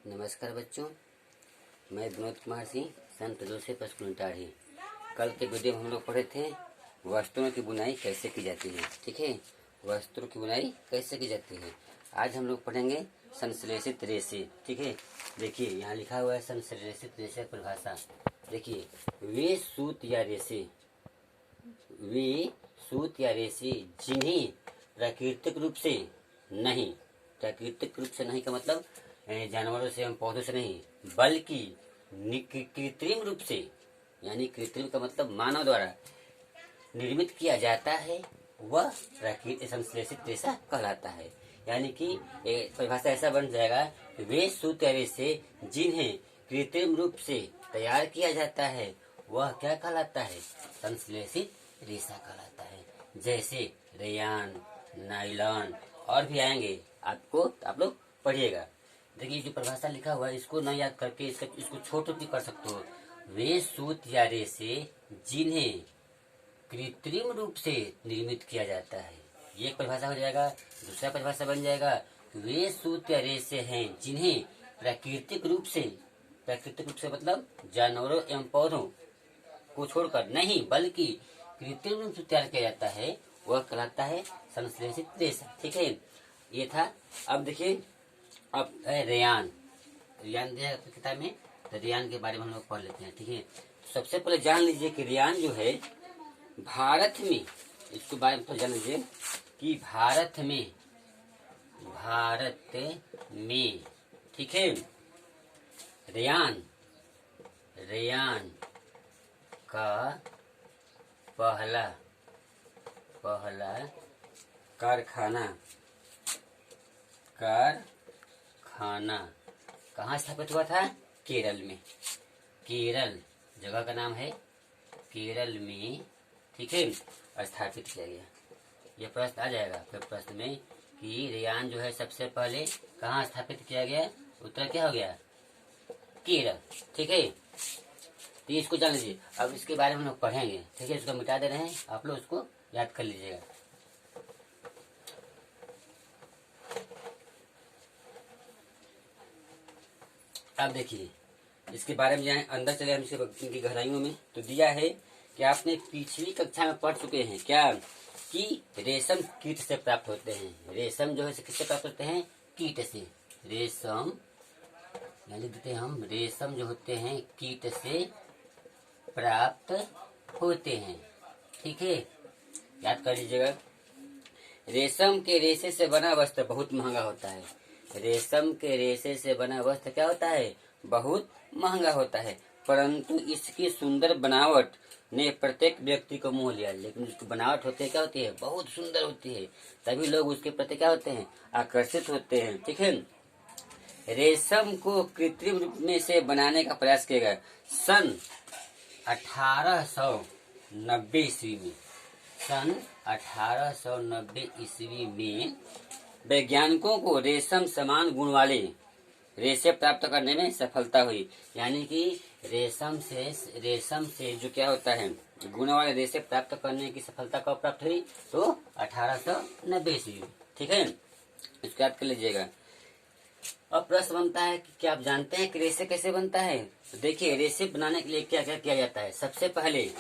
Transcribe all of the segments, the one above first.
नमस्कार बच्चों, मैं विनोद कुमार सिंह, संत जोसेफ स्कूल टाढ़ी। कल के वीडियो में हम लोग पढ़े थे वस्त्रों की बुनाई कैसे की जाती है। ठीक है, वस्त्रों की बुनाई कैसे की जाती है। आज हम लोग पढ़ेंगे संश्लेषित रेशे। ठीक है, देखिए यहाँ लिखा हुआ है संश्लेषित रेशे परिभाषा। देखिए, वे सूत या रेशे जिन्हें प्राकृतिक रूप से नहीं, प्राकृतिक रूप से नहीं का मतलब जानवरों से एवं पौधों से नहीं, बल्कि कृत्रिम रूप से, यानी कृत्रिम का मतलब मानव द्वारा निर्मित किया जाता है, वह प्राकृतिक संश्लेषित रेशा कहलाता है। यानी कि परिभाषा ऐसा बन जाएगा, वे सूत या रेशे जिन्हें कृत्रिम रूप से तैयार किया जाता है वह क्या कहलाता है, संश्लेषित रेशा कहलाता है। जैसे रेयान, नायलॉन और भी आएंगे, आप लोग पढ़िएगा। देखिए जो परिभाषा लिखा हुआ है इसको न याद करके इसको छोटे भी कर सकते हो। वे सूत या रेशे जिन्हें कृत्रिम रूप से निर्मित किया जाता है, ये एक परिभाषा हो जाएगा। दूसरा परिभाषा बन जाएगा, वे सूत या रेशे हैं जिन्हें प्राकृतिक रूप से मतलब जानवरों एवं पौधों को छोड़कर नहीं, बल्कि कृत्रिम रूप से तैयार किया जाता है, वह कहलाता है संश्लेषित रेशा। ठीक है, ये था। अब देखिए, अब है रेयान दिया किताब में, तो रेयान के बारे में हम लोग पढ़ लेते हैं। ठीक है, तो सबसे पहले जान लीजिए कि रेयान जो है भारत में, इसके बारे में तो जान लीजिए कि भारत में ठीक है, रेयान का पहला कारखाना कहाँ स्थापित हुआ था? केरल में। केरल जगह का नाम है, केरल में। ठीक है, स्थापित किया गया। यह प्रश्न आ जाएगा फिर प्रश्न में कि रेयान जो है सबसे पहले कहाँ स्थापित किया गया। उत्तर क्या हो गया? केरल। ठीक है, तो इसको जान लीजिए। अब इसके बारे में हम लोग पढ़ेंगे। ठीक है, इसको मिटा दे रहे हैं, आप लोग उसको याद कर लीजिएगा। अब देखिए इसके बारे में जाए, अंदर चले हम इनकी गहराइयों में। तो दिया है कि आपने पिछली कक्षा में पढ़ चुके हैं क्या, कि रेशम कीट से प्राप्त होते हैं। रेशम जो है किससे प्राप्त होते हैं? कीट से। रेशम यानी देते हैं हम, रेशम जो होते हैं कीट से प्राप्त होते हैं। ठीक है, याद कर लीजिएगा। रेशम के रेशे से बना वस्त्र बहुत महंगा होता है। रेशम के रेशे से बना वस्त्र क्या होता है? बहुत महंगा होता है, परंतु इसकी सुंदर बनावट ने प्रत्येक व्यक्ति को मोह लिया। लेकिन उसकी बनावट होती है क्या होती है? बहुत सुंदर होती है, तभी लोग उसके प्रति क्या होते हैं? आकर्षित होते हैं। ठीक है, रेशम को कृत्रिम रूप में से बनाने का प्रयास किया गया सन 1890 ईस्वी में। सन 1890 ईस्वी में वैज्ञानिकों को रेशम समान गुण वाले रेशे प्राप्त करने में सफलता हुई। यानी कि रेशम से जो क्या होता है, गुण वाले रेशे प्राप्त करने की सफलता कब प्राप्त हुई? तो 1890 ईस्वी में। ठीक है, इसको याद कर लीजिएगा। अब प्रश्न बनता है कि क्या आप जानते हैं कि रेशे कैसे बनता है? तो देखिए, रेशे बनाने के लिए क्या क्या किया जाता है। सबसे पहले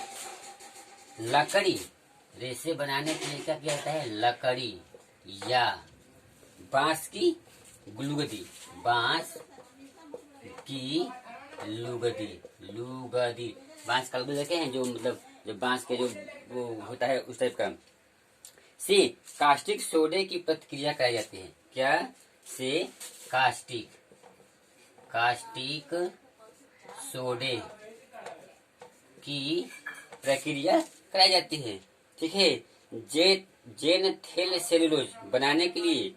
लकड़ी, रेशे बनाने के लिए क्या किया जाता है? लकड़ी या बांस की लुगदी, बांस की लुगदी, बांस का लुगदी देखे हैं, जो मतलब जो बांस के जो वो होता है उस टाइप का, से कास्टिक सोडे की प्रतिक्रिया कराई जाती है। क्या? से कास्टिक सोडे की प्रक्रिया कराई जाती है। ठीक है, जेनथेल सेलुलोज बनाने के लिए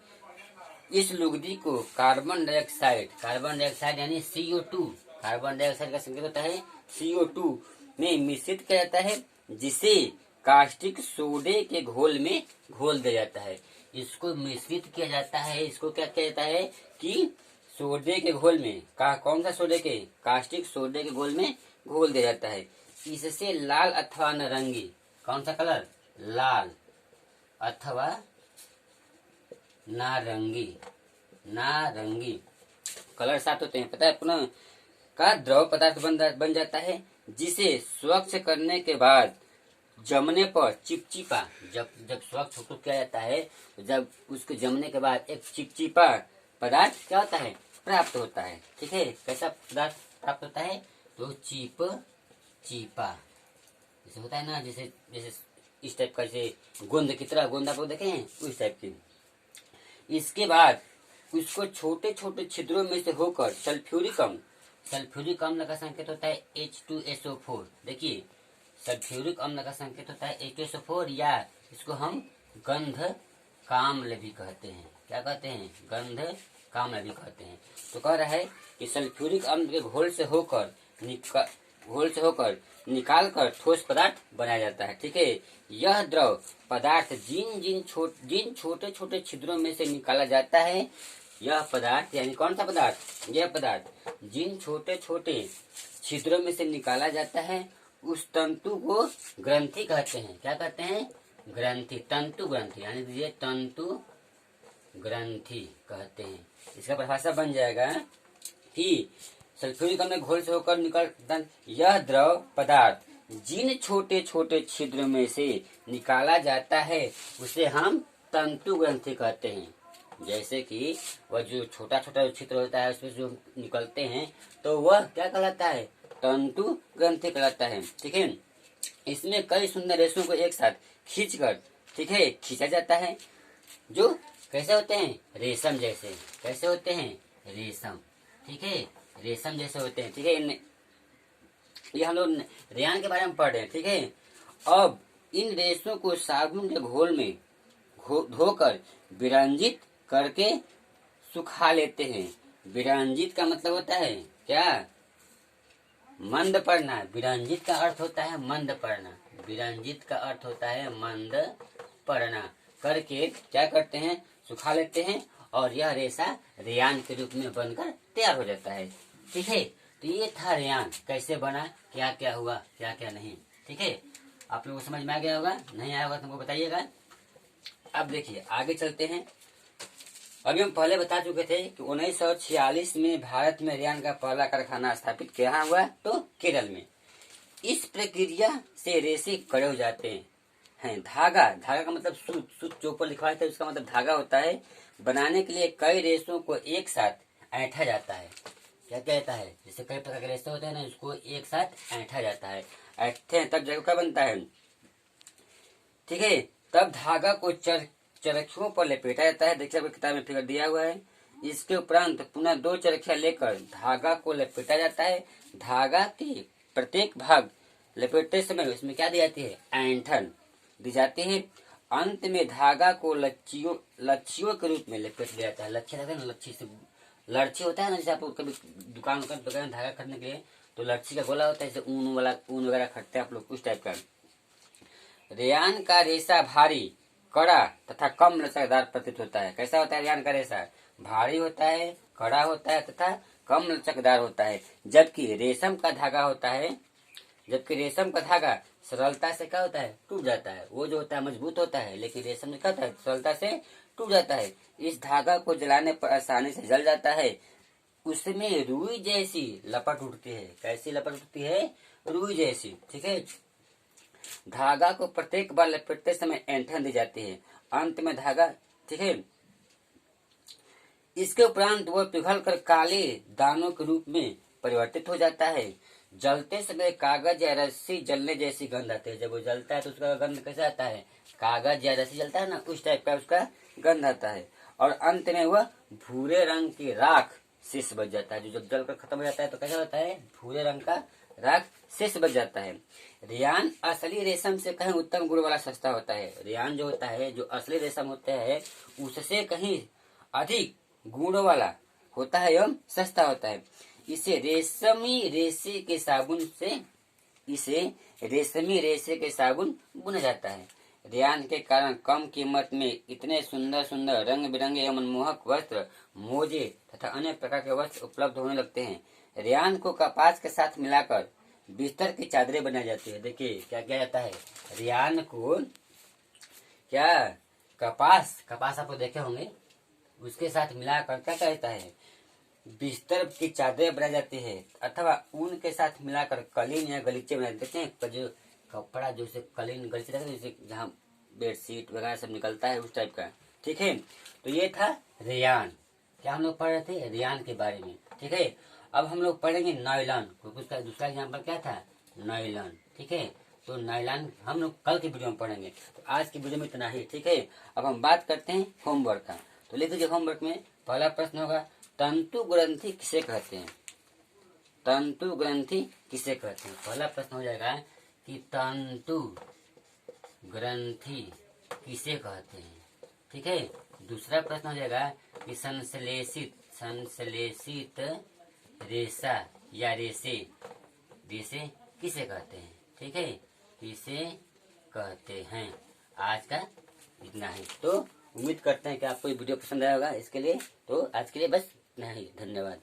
इस लुगदी को कार्बन डाइऑक्साइड यानी CO2, कार्बन डाइऑक्साइड का संकेत होता है CO2 में मिश्रित किया जाता है, जिसे कास्टिक सोडे के घोल में घोल दिया जाता है। इसको मिश्रित किया जाता है, इसको क्या किया जाता है कि सोडे के घोल में, कौन सा सोडे के? कास्टिक सोडे के घोल में घोल दिया जाता है। इससे लाल अथवा नारंगी, कौन सा कलर? लाल अथवा नारंगी कलर साथ होते हैं, पता है पुनः का द्रव पदार्थ बन जाता है, जिसे स्वच्छ करने के बाद जमने पर चिपचिपा, जब जब स्वच्छ किया जाता है तो जब उसके जमने के बाद एक चिपचिपा पदार्थ क्या होता है, प्राप्त होता है। ठीक है, कैसा पदार्थ प्राप्त होता है, तो चिपचिपा जैसे होता है ना, जैसे जैसे इस टाइप का, जैसे गोंद की तरह, गोंद आप लोग देखे हैं उस टाइप की। इसके बाद उसको छोटे छोटे छिद्रों में से होकर सल्फ्यूरिक अम्ल का संकेत होता है H2SO4। देखिए, सल्फ्यूरिक अम्ल का संकेत होता है H2SO4, या इसको हम गंध काम्ल भी कहते हैं। क्या कहते हैं, गंध काम्ल भी कहते हैं। तो कह रहा है कि सल्फ्यूरिक अम्ल के घोल से होकर निकाल कर ठोस पदार्थ बनाया जाता है। ठीक है, यह द्रव पदार्थ जिन छोटे छोटे छिद्रों में से निकाला जाता है, यह पदार्थ यानी कौन सा पदार्थ, यह पदार्थ जिन छोटे छोटे छिद्रों में से निकाला जाता है, उस तंतु को ग्रंथि कहते हैं। क्या कहते हैं, ग्रंथि, तंतु ग्रंथि, यानी ये तंतु ग्रंथि कहते हैं। इसका परिभाषा बन जाएगा कि सल्फ्यूरिक अम्ल घोल से होकर निकलता यह द्रव पदार्थ जिन छोटे छोटे छिद्र में से निकाला जाता है, उसे हम तंतु ग्रंथि कहते हैं। जैसे कि वह जो छोटा छोटा छिद्र होता है उसमें जो निकलते हैं, तो वह क्या कहलाता है, तंतु ग्रंथि कहलाता है। ठीक है, इसमें कई सुंदर रेशों को एक साथ खींचकर, ठीक है, खींचा जाता है, जो कैसे होते हैं, रेशम जैसे। कैसे होते हैं, रेशम। ठीक है, रेशम जैसे होते हैं। ठीक है, ये हम लोग रेयान के बारे में पढ़ रहे हैं। ठीक है, अब इन रेशों को साबुन के घोल में धोकर विरंजित करके सुखा लेते हैं। विरंजित का मतलब होता है क्या, मंद पड़ना। विरंजित का अर्थ होता है मंद पड़ना। विरंजित का अर्थ होता है मंद पड़ना। करके क्या करते हैं, सुखा लेते हैं, और यह रेशा रेयान के रूप में बनकर तैयार हो जाता है। ठीक है, तो ये था रेयान कैसे बना, क्या क्या हुआ, क्या क्या नहीं। ठीक है, आप लोगों को समझ में आ गया होगा, नहीं आया होगा तो हमको बताइएगा। अब देखिए आगे चलते हैं। अभी हम पहले बता चुके थे कि 1946 में भारत में रेयान का पहला कारखाना स्थापित किया हुआ, तो केरल में। इस प्रक्रिया से रेशे कड़े हो जाते हैं। धागा का मतलब सूत जो ऊपर लिखा है उसका मतलब धागा होता है। बनाने के लिए कई रेशों को एक साथ ऐंठा जाता है। क्या कहता है, जैसे कई प्रकार के रेशे होते हैं ना, उसको एक साथ ऐंठा जाता है। ऐंठते हैं तब जगह क्या बनता है। ठीक है, तब धागा को चरखियों पर लपेटा जाता है। देखिए आपकी किताब में फिगर दिया हुआ है। इसके उपरांत पुनः 2 चरखियां लेकर धागा को लपेटा जाता है। धागा के प्रत्येक भाग लपेटते समय उसमें क्या दी जाती है, ऐंठन दी जाती है। अंत में धागा को लच्छियों के रूप में लपेट दिया जाता है। लच्छी रहता है ना, लच्छी से लड़छी होता है ना, जैसे आप कभी दुकान में धागा खरीदने के लिए तो लच्छी का गोला होता है, जैसे ऊन वगैरह खरीदते हैं आप लोग, उस टाइप का। रेयान का रेशा भारी, कड़ा तथा कम लचकदार प्रतीत होता है। कैसा होता है रेयान का रेशा, भारी होता है, कड़ा होता है तथा कम लचकदार होता है। जबकि रेशम का धागा सरलता से क्या होता है, टूट जाता है। वो जो होता है मजबूत होता है, लेकिन रेशम में क्या होता है, सरलता से टूट जाता है। इस धागा को जलाने पर आसानी से जल जाता है। उसमें रुई जैसी लपट उठती है। कैसी लपट उठती है, रुई जैसी। ठीक है, धागा को प्रत्येक बार लपेटते समय ऐंठन दी जाती है। अंत में धागा, ठीक है, इसके उपरांत वह पिघलकर काले दानों के रूप में परिवर्तित हो जाता है। जलते समय कागज या रस्सी जलने जैसी गंध आती है। जब वो जलता है तो उसका गंध कैसा आता है, कागज या रस्सी जलता है ना, उस टाइप का उसका गंध आता है। और अंत में वह भूरे रंग की राख शेष बच जाता है। जो जब जलकर खत्म हो जाता है तो कैसा होता है, भूरे रंग का राख शेष बच जाता है। रेयान असली रेशम से कहीं उत्तम गुण वाला सस्ता होता है। रेयान जो होता है, जो असली रेशम होता है, उससे कहीं अधिक गुण वाला होता है एवं सस्ता होता है। इसे रेशमी रेशे के साबुन बुना जाता है। रेयान के कारण कम कीमत में इतने सुंदर सुंदर रंग बिरंगे एवं मनमोहक वस्त्र, मोजे तथा अन्य प्रकार के वस्त्र उपलब्ध होने लगते हैं। रेयान को कपास के साथ मिलाकर बिस्तर की चादरें बनाई जाती है। देखिए क्या किया जाता है, रेयान को क्या, कपास आप देखे होंगे, उसके साथ मिलाकर क्या कहता है, बिस्तर की चादरें बनाई जाती है अथवा ऊन के साथ मिलाकर कालीन या गलीचे बना देते हैं। जो कपड़ा जो से कालीन गलीचे रहते हैं, जैसे जहाँ बेडशीट वगैरह सब निकलता है उस टाइप का। ठीक है, तो ये था रेयान। क्या हम लोग पढ़ रहे थे? रेयान के बारे में। ठीक है, अब हम लोग पढ़ेंगे नायलॉन, क्योंकि उसका दूसरा एग्जाम्पल क्या था? नायलॉन। ठीक है, तो नायलॉन हम लोग कल की वीडियो में पढ़ेंगे। तो आज की वीडियो में इतना ही। ठीक है, अब हम बात करते हैं होमवर्क का। तो लिख लीजिए होमवर्क में पहला प्रश्न होगा, तंतु ग्रंथि किसे कहते हैं? तंतु ग्रंथि किसे कहते हैं? पहला प्रश्न हो जाएगा कि तंतु ग्रंथि किसे कहते हैं। ठीक है, दूसरा प्रश्न हो जाएगा कि संश्लेषित रेशा या रेशे किसे कहते हैं? ठीक है, किसे कहते हैं। आज का इतना ही। तो उम्मीद करते हैं कि आपको ये वीडियो पसंद आया होगा। इसके लिए तो आज के लिए बस इतना ही। धन्यवाद।